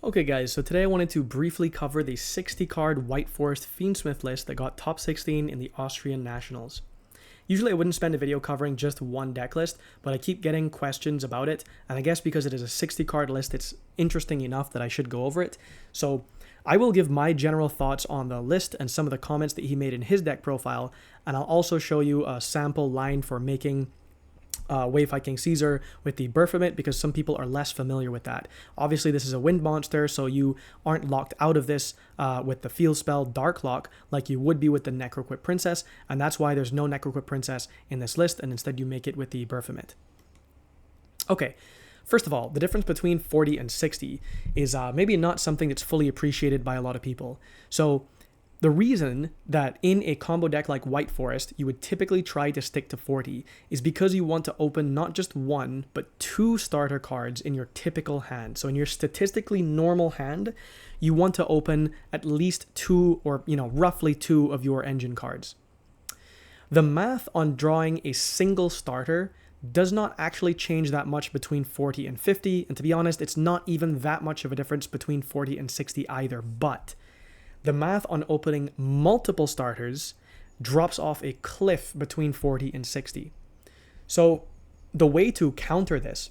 Okay guys, so today I wanted to briefly cover the 60 card White Forest Fiendsmith list that got top 16 in the Austrian Nationals. Usually I wouldn't spend a video covering just one deck list, but I keep getting questions about it, and I guess because it is a 60 card list, it's interesting enough that I should go over it. So I will give my general thoughts on the list and some of the comments that he made in his deck profile, and I'll also show you a sample line for making Wavefight King Caesar with the Baphomet, because some people are less familiar with that. Obviously, this is a wind monster, so you aren't locked out of this with the field spell Dark Lock like you would be with the Necroquip Princess, and that's why there's no Necroquip Princess in this list, and instead you make it with the Baphomet. Okay, first of all, the difference between 40 and 60 is maybe not something that's fully appreciated by a lot of people. So the reason that in a combo deck like White Forest, you would typically try to stick to 40 is because you want to open not just one, but two starter cards in your typical hand. So in your statistically normal hand, you want to open at least two or, roughly two of your engine cards. The math on drawing a single starter does not actually change that much between 40 and 50. And to be honest, it's not even that much of a difference between 40 and 60 either, but the math on opening multiple starters drops off a cliff between 40 and 60. So the way to counter this,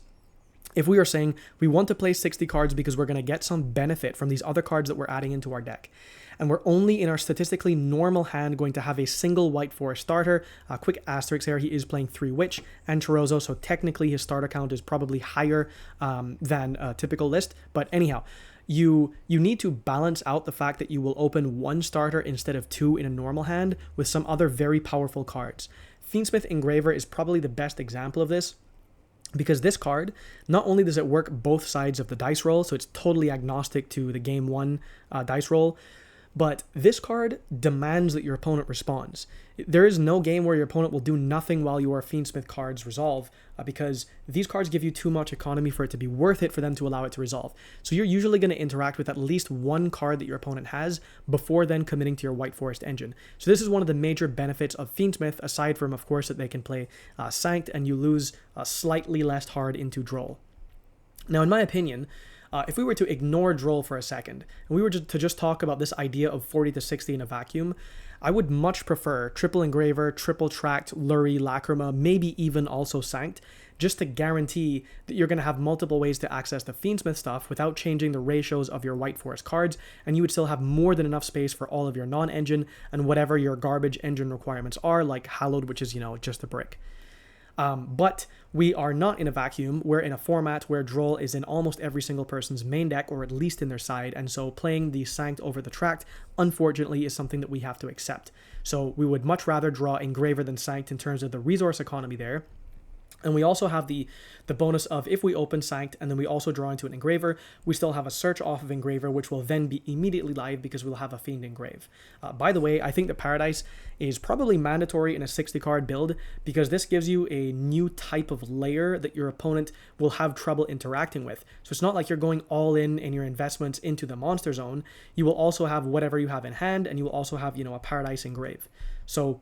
if we are saying we want to play 60 cards because we're going to get some benefit from these other cards that we're adding into our deck, and we're only in our statistically normal hand going to have a single White Forest starter, a quick asterisk here, he is playing 3 Witch and Chorozo, so technically his starter count is probably higher than a typical list, but anyhow, you need to balance out the fact that you will open one starter instead of two in a normal hand with some other very powerful cards. Fiendsmith Engraver is probably the best example of this, because this card, not only does it work both sides of the dice roll, so it's totally agnostic to the game 1 dice roll, but this card demands that your opponent responds. There is no game where your opponent will do nothing while your Fiendsmith cards resolve, because these cards give you too much economy for it to be worth it for them to allow it to resolve. So you're usually going to interact with at least one card that your opponent has before then committing to your White Forest engine. So this is one of the major benefits of Fiendsmith, aside from, of course, that they can play Sanct and you lose slightly less hard into Droll. Now, in my opinion, if we were to ignore Droll for a second, and we were to just talk about this idea of 40 to 60 in a vacuum, I would much prefer Triple Engraver, Triple Tract, Lurie, Lacrima, maybe even also Sanct, just to guarantee that you're going to have multiple ways to access the Fiendsmith stuff without changing the ratios of your White Forest cards, and you would still have more than enough space for all of your non-engine and whatever your garbage engine requirements are, like Hallowed, which is, just a brick. But we are not in a vacuum. We're in a format where Droll is in almost every single person's main deck, or at least in their side, and so playing the Sanct over the Tract, unfortunately, is something that we have to accept. So we would much rather draw Engraver than Sanct in terms of the resource economy there. And we also have the bonus of, if we open Sanct and then we also draw into an Engraver, we still have a search off of Engraver, which will then be immediately live because we'll have a Fiend Engrave. By the way, I think that Paradise is probably mandatory in a 60 card build, because this gives you a new type of layer that your opponent will have trouble interacting with. So it's not like you're going all in your investments into the monster zone. You will also have whatever you have in hand, and you will also have, a Paradise Engrave. So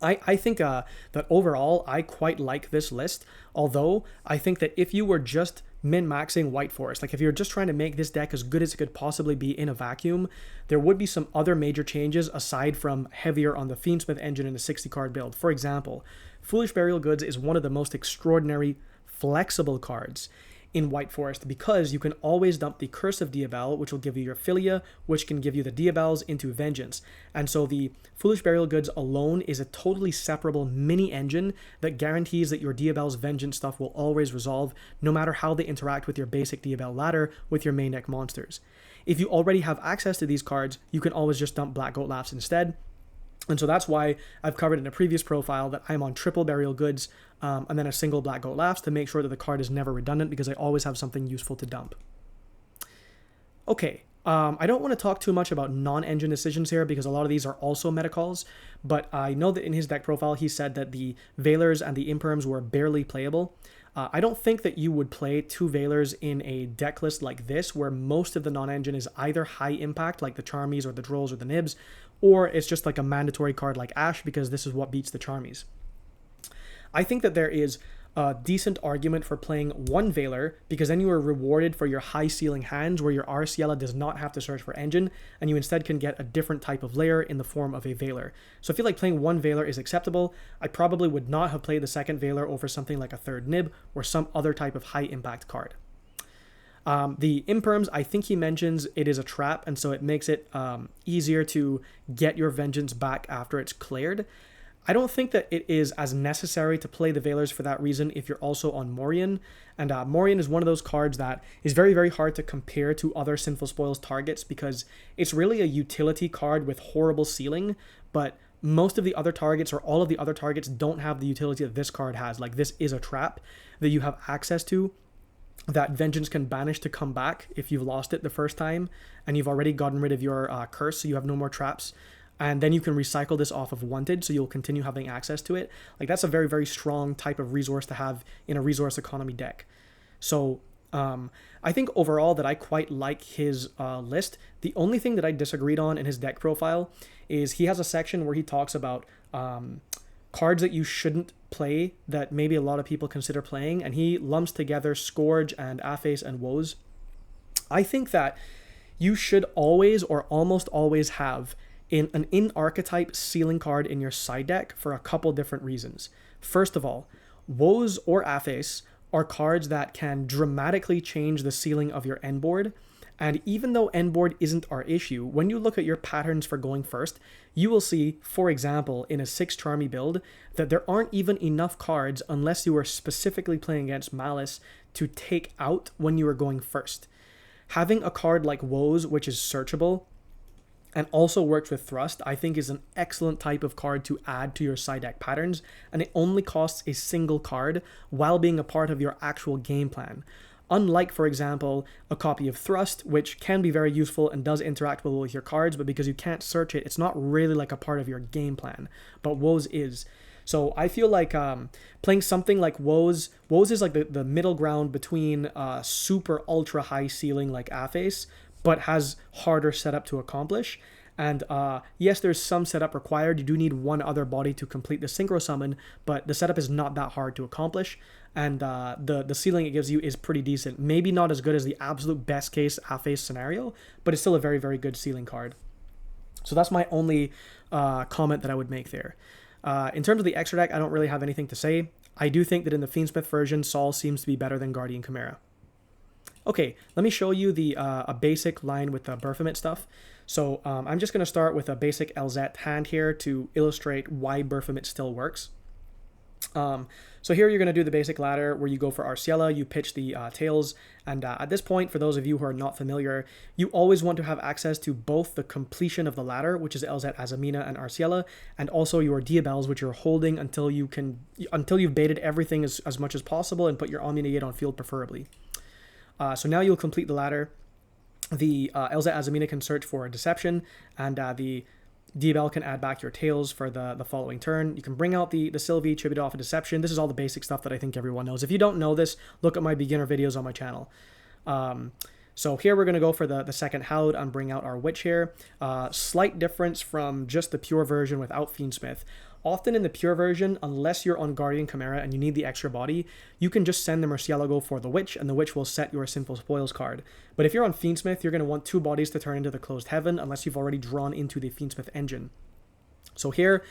I think that overall, I quite like this list, although I think that if you were just min-maxing White Forest, like if you're just trying to make this deck as good as it could possibly be in a vacuum, there would be some other major changes aside from heavier on the Fiendsmith engine in a 60-card build. For example, Foolish Burial Goods is one of the most extraordinary flexible cards in White Forest, because you can always dump the Curse of Diabel, which will give you your Philia, which can give you the Diabels, into Vengeance. And so the Foolish Burial Goods alone is a totally separable mini engine that guarantees that your Diabel's Vengeance stuff will always resolve, no matter how they interact with your basic Diabel ladder with your main deck monsters. If you already have access to these cards, you can always just dump Black Goat Laughs instead. And so that's why I've covered in a previous profile that I'm on triple Burial Goods and then a single Black Goat Laughs to make sure that the card is never redundant, because I always have something useful to dump. Okay, I don't want to talk too much about non-engine decisions here, because a lot of these are also meta calls, but I know that in his deck profile he said that the Veilers and the Imperms were barely playable. I don't think that you would play 2 Veilers in a deck list like this, where most of the non-engine is either high impact, like the Charmies or the Drolls or the Nibs, or it's just like a mandatory card like Ash, because this is what beats the Charmies. I think that there is a decent argument for playing one Veiler, because then you are rewarded for your high ceiling hands where your Arciela does not have to search for engine, and you instead can get a different type of layer in the form of a Veiler. So I feel like playing one Veiler is acceptable. I probably would not have played the second Veiler over something like a third Nib or some other type of high impact card. The imperms, I think he mentions it is a trap, and so it makes it easier to get your vengeance back after it's cleared. I don't think that it is as necessary to play the Veilers for that reason if you're also on Morian. And Morian is one of those cards that is very, very hard to compare to other Sinful Spoils targets because it's really a utility card with horrible ceiling, but most of the other targets or all of the other targets don't have the utility that this card has. Like, this is a trap that you have access to, that vengeance can banish to come back if you've lost it the first time and you've already gotten rid of your curse, so you have no more traps. And then you can recycle this off of Wanted, so you'll continue having access to it. Like, that's a very, very strong type of resource to have in a resource economy deck. So I think overall that I quite like his list. The only thing that I disagreed on in his deck profile is he has a section where he talks about cards that you shouldn't play that maybe a lot of people consider playing, and he lumps together Scourge and Aface and Woes. I think that you should always or almost always have an in-archetype ceiling card in your side deck for a couple different reasons. First of all, Woes or Aface are cards that can dramatically change the ceiling of your end board. And even though end board isn't our issue, when you look at your patterns for going first, you will see, for example, in a 6 Charmy build, that there aren't even enough cards unless you are specifically playing against Malice to take out when you are going first. Having a card like Woes, which is searchable, and also works with Thrust, I think is an excellent type of card to add to your side deck patterns, and it only costs a single card while being a part of your actual game plan. Unlike, for example, a copy of Thrust, which can be very useful and does interact well with your cards, but because you can't search it, it's not really like a part of your game plan. But Woes is. So I feel like playing something like Woes is like the middle ground between super ultra high ceiling like Aface, but has harder setup to accomplish. And yes, there's some setup required. You do need one other body to complete the Synchro Summon, but the setup is not that hard to accomplish. And the ceiling it gives you is pretty decent. Maybe not as good as the absolute best case Aface scenario, but it's still a very, very good ceiling card. So that's my only comment that I would make there. In terms of the extra deck, I don't really have anything to say. I do think that in the Fiendsmith version, Sol seems to be better than Guardian Chimera. Okay, let me show you the a basic line with the Baphomet stuff. So I'm just going to start with a basic LZ hand here to illustrate why Baphomet still works. So here you're going to do the basic ladder where you go for Arciela, you pitch the tails, and at this point, for those of you who are not familiar, you always want to have access to both the completion of the ladder, which is LZ Azamina and Arciela, and also your Diabels, which you're holding until you've baited everything as much as possible and put your Omni Negate on field preferably. So now you'll complete the ladder. The Elza Azamina can search for Deception, and the Diabel can add back your tails for the following turn. You can bring out the Sylvie, tribute off a Deception. This is all the basic stuff that I think everyone knows. If you don't know this, look at my beginner videos on my channel. So here we're going to go for the second Howd and bring out our Witch here. Slight difference from just the pure version without Fiendsmith. Often in the pure version, unless you're on Guardian Chimera and you need the extra body, you can just send the Murcielago for the Witch, and the Witch will set your Sinful Spoils card. But if you're on Fiendsmith, you're going to want 2 bodies to turn into the Closed Heaven, unless you've already drawn into the Fiendsmith engine. So here,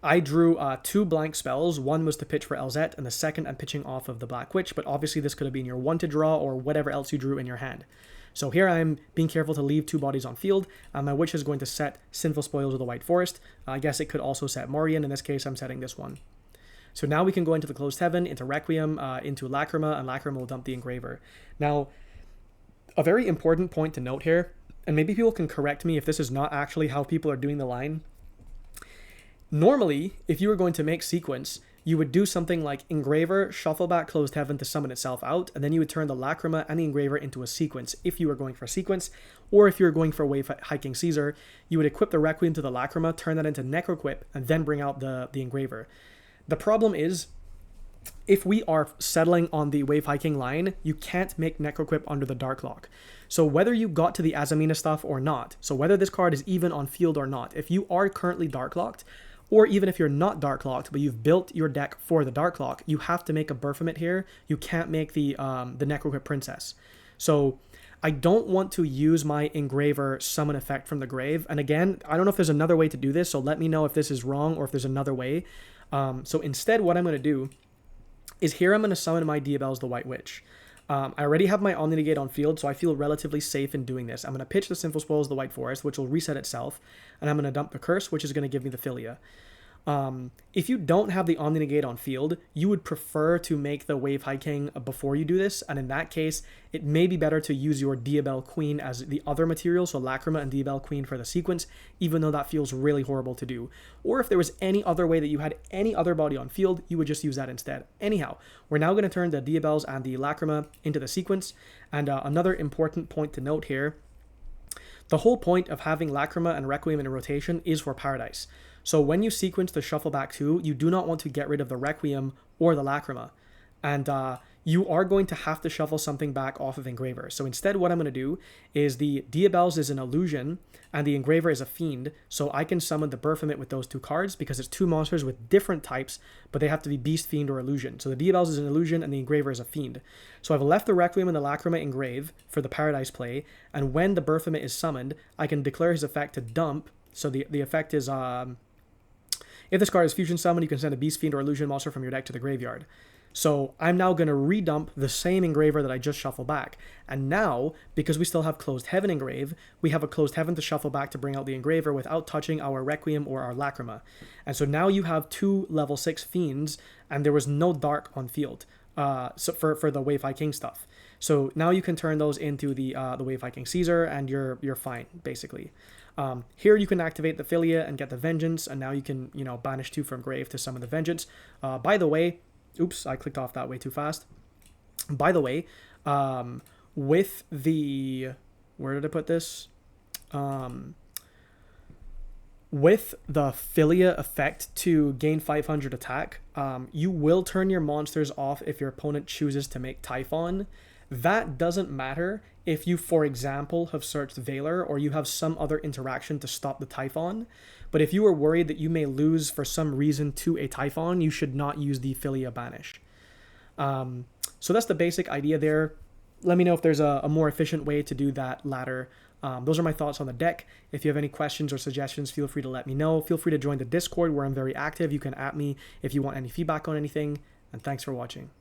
I drew 2 blank spells. One was to pitch for Elzet, and the second I'm pitching off of the Black Witch, but obviously this could have been your one to draw or whatever else you drew in your hand. So here I'm being careful to leave 2 bodies on field. My Witch is going to set Sinful Spoils of the White Forest. I guess it could also set Morian. In this case, I'm setting this one. So now we can go into the Closed Heaven, into Requiem, into Lacrima, and Lacrima will dump the Engraver. Now, a very important point to note here, and maybe people can correct me if this is not actually how people are doing the line. Normally, if you were going to make sequence, you would do something like Engraver, shuffle back Closed Heaven to summon itself out, and then you would turn the Lacrima and the Engraver into a sequence if you were going for sequence, or if you were going for Wave Hiking Caesar, you would equip the Requiem to the Lacrima, turn that into Necroquip, and then bring out the Engraver. The problem is, if we are settling on the Wave Hiking line, you can't make Necroquip under the Dark Lock. So whether you got to the Azamina stuff or not, so whether this card is even on field or not, if you are currently Dark Locked, Or even if you're not dark locked, but you've built your deck for the dark lock, you have to make a Baphomet here. You can't make the Necroquip Princess. So I don't want to use my Engraver summon effect from the grave. And again, I don't know if there's another way to do this, so let me know if this is wrong or if there's another way. So instead, what I'm going to do is here I'm going to summon my Diabell's the White Witch. I already have my Omni Negate on field, so I feel relatively safe in doing this. I'm going to pitch the Sinful Spoils the White Forest, which will reset itself, and I'm going to dump the Curse, which is going to give me the Philia. If you don't have the Omni Negate on field, you would prefer to make the Wave High King before you do this, and in that case, it may be better to use your Diabell Queen as the other material, so Lacrima and Diabell Queen for the sequence, even though that feels really horrible to do. Or if there was any other way that you had any other body on field, you would just use that instead. Anyhow, we're now going to turn the Diabells and the Lacrima into the sequence, and another important point to note here, the whole point of having Lacrima and Requiem in a rotation is for Paradise. So when you sequence the Shuffle Back 2, you do not want to get rid of the Requiem or the Lacrima. And you are going to have to shuffle something back off of Engraver. So instead what I'm going to do is the Diabell's is an illusion and the Engraver is a fiend. So I can summon the Baphomet with those two cards because it's two monsters with different types, but they have to be Beast, Fiend, or Illusion. So the Diabell's is an illusion and the Engraver is a fiend. So I've left the Requiem and the Lacrima engrave for the Paradise play. And when the Baphomet is summoned, I can declare his effect to dump. So the effect is... if this card is fusion summoned, you can send a Beast, Fiend, or Illusion monster from your deck to the graveyard. So I'm now going to redump the same Engraver that I just shuffled back. And now, because we still have Closed Heaven engrave, we have a Closed Heaven to shuffle back to bring out the Engraver without touching our Requiem or our Lacrima. And so now you have two level 6 Fiends, and there was no Dark on field so for the Wave High King stuff. So now you can turn those into the Wave High King Caesar, and you're fine, basically. Here you can activate the Philia and get the Vengeance, and now you can, banish 2 from grave to summon the Vengeance. By the way, oops, I clicked off that way too fast. By the way, with the... Where did I put this? With the Philia effect to gain 500 attack, you will turn your monsters off if your opponent chooses to make Typhon. That doesn't matter if you, for example, have searched Valor or you have some other interaction to stop the Typhon. But if you are worried that you may lose for some reason to a Typhon, you should not use the Philia Banish. So that's the basic idea there. Let me know if there's a more efficient way to do that latter. Those are my thoughts on the deck. If you have any questions or suggestions, feel free to let me know. Feel free to join the Discord where I'm very active. You can @ me if you want any feedback on anything. And thanks for watching.